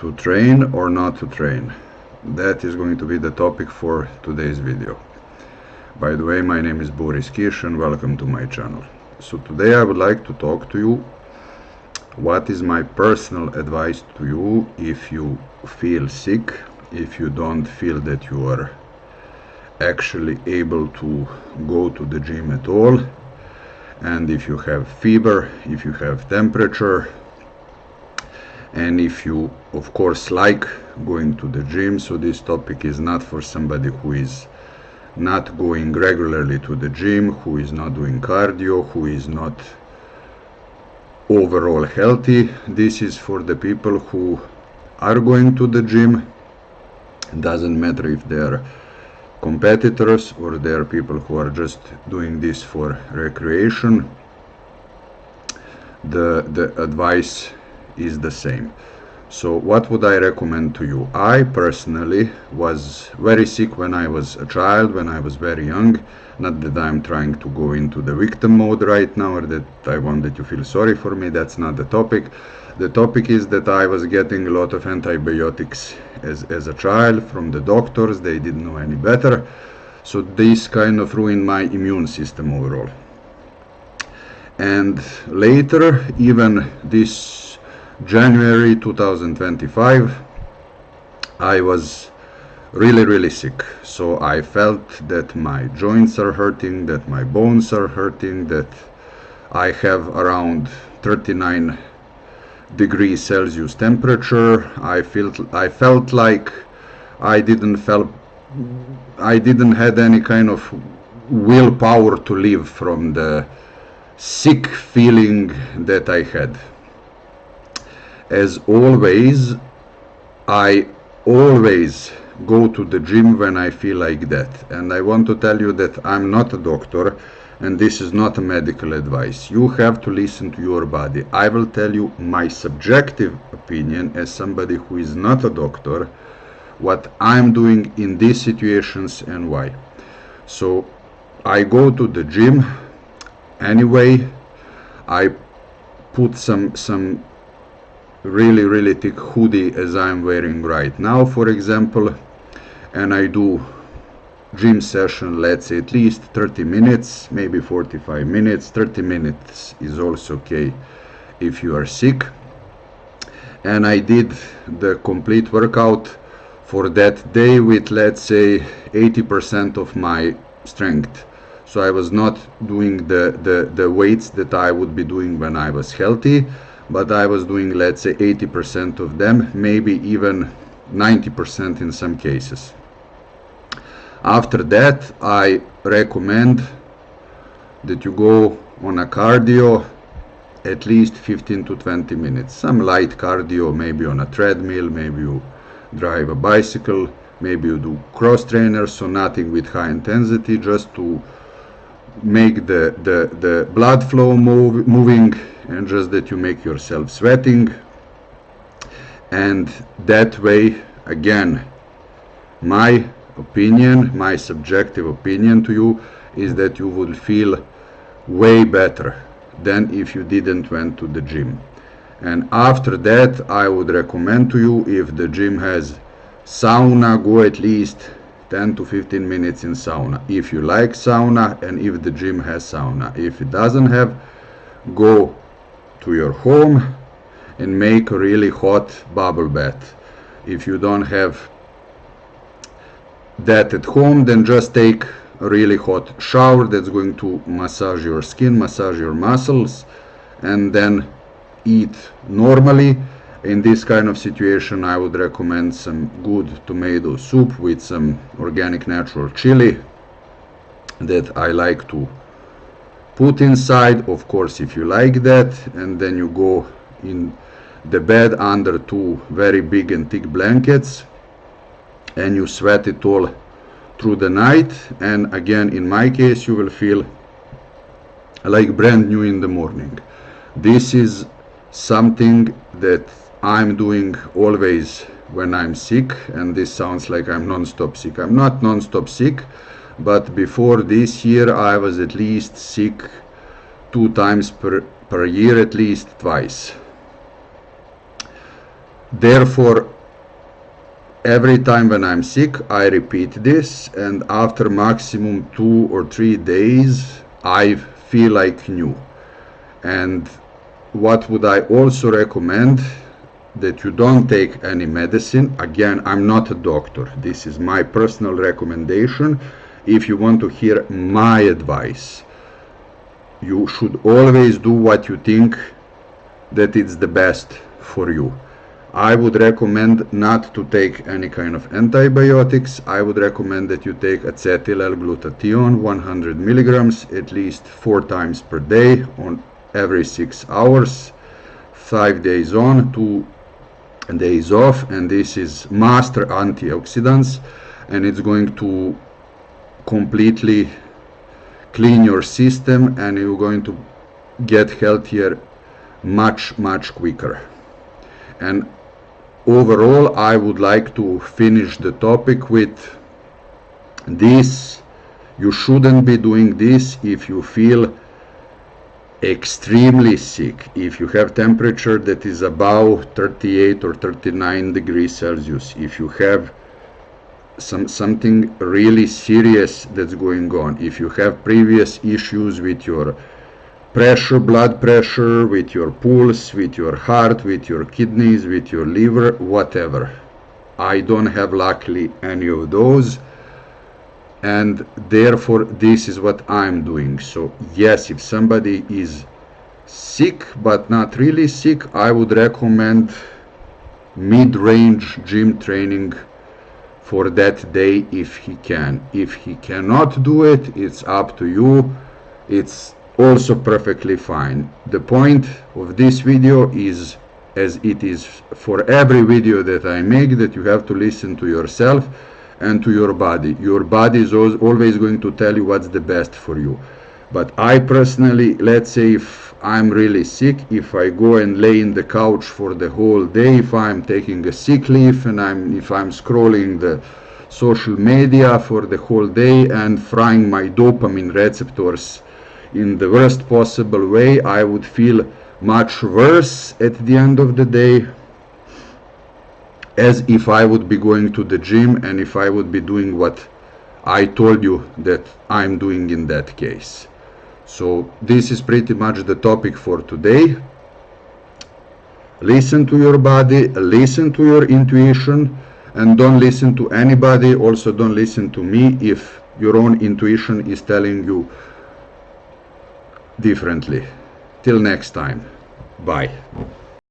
To train or not to train? That is going to be the topic for today's video. By the way, my name is Boris Kish and welcome to my channel. So today I would like to talk to you what is my personal advice to you if you feel sick, if you don't feel that you are actually able to go to the gym at all, and if you have fever, if you have temperature, and if you of course like going to the gym. So this topic is not for somebody who is not going regularly to the gym, who is not doing cardio, who is not overall healthy. This is for the people who are going to the gym. It doesn't matter if they are competitors or they are people who are just doing this for recreation. The advice is the same. So what would I recommend to you? I personally was very sick when I was a child, when I was very young. Not that I'm trying to go into the victim mode right now, or that I want that you feel sorry for me. That's not the topic. The topic is that I was getting a lot of antibiotics as a child from the doctors. They didn't know any better. So this kind of ruined my immune system overall. And later, even this January 2025, I was really sick. So I felt that my joints are hurting, that my bones are hurting, that I have around 39 degrees Celsius temperature. I felt like I didn't had any kind of willpower to live from the sick feeling that I had. As always, I always go to the gym when I feel like that. And I want to tell you that I'm not a doctor and this is not a medical advice. You have to listen to your body. I will tell you my subjective opinion as somebody who is not a doctor, what I'm doing in these situations and why. So I go to the gym anyway. I put some really thick hoodie as I'm wearing right now, for example, and I do gym session, let's say at least 30 minutes, maybe 45 minutes. 30 minutes is also okay if you are sick. And I did the complete workout for that day with, let's say, 80% of my strength. So I was not doing the weights that I would be doing when I was healthy, but I was doing, let's say, 80% of them, maybe even 90% in some cases. After that, I recommend that you go on a cardio at least 15 to 20 minutes. Some light cardio, maybe on a treadmill, maybe you drive a bicycle, maybe you do cross trainers, so nothing with high intensity, just to make the blood flow moving, and just that you make yourself sweating. And that way, again, my opinion, my subjective opinion to you is that you will feel way better than if you didn't went to the gym. And after that, I would recommend to you, if the gym has sauna, go at least 10 to 15 minutes in sauna if you like sauna, and if the gym has sauna. If it doesn't have, go to your home and make a really hot bubble bath. If you don't have that at home, then just take a really hot shower that's going to massage your skin, massage your muscles, and then eat normally. In this kind of situation, I would recommend some good tomato soup with some organic natural chili that I like to put inside, of course, if you like that. And then you go in the bed under two very big and thick blankets, and you sweat it all through the night. And again, in my case, you will feel like brand new in the morning. This is something that I'm doing always when I'm sick, and this sounds like I'm non-stop sick. I'm not non-stop sick, but before this year I was at least sick 2 times per year, at least twice. Therefore, every time when I'm sick, I repeat this, and after maximum 2 or 3 days, I feel like new. And what would I also recommend? That you don't take any medicine. Again, I'm not a doctor. This is my personal recommendation. If you want to hear my advice, you should always do what you think that it's the best for you. I would recommend not to take any kind of antibiotics. I would recommend that you take acetyl L-glutathione 100 milligrams at least 4 times per day on every 6 hours, 5 days on, 2 days off, and this is master antioxidants, and it's going to completely clean your system, and you're going to get healthier much quicker. And overall, I would like to finish the topic with this: you shouldn't be doing this if you feel extremely sick. If you have temperature that is above 38 or 39 degrees Celsius, if you have something really serious that's going on, if you have previous issues with your pressure, blood pressure, with your pulse, with your heart, with your kidneys, with your liver, whatever. I don't have luckily any of those, and therefore this is what I'm doing. So yes, if somebody is sick but not really sick, I would recommend mid-range gym training for that day if he can. If he cannot do it, it's up to you. It's also perfectly fine. The point of this video is, as it is for every video that I make, that you have to listen to yourself and to your body. Your body is always going to tell you what's the best for you. But I personally, let's say if I'm really sick, if I go and lay in the couch for the whole day, if I'm taking a sick leave and if I'm scrolling the social media for the whole day and frying my dopamine receptors in the worst possible way, I would feel much worse at the end of the day, as if I would be going to the gym and if I would be doing what I told you that I'm doing in that case. So this is pretty much the topic for today. Listen to your body, listen to your intuition, and don't listen to anybody. Also don't listen to me if your own intuition is telling you differently. Till next time, bye.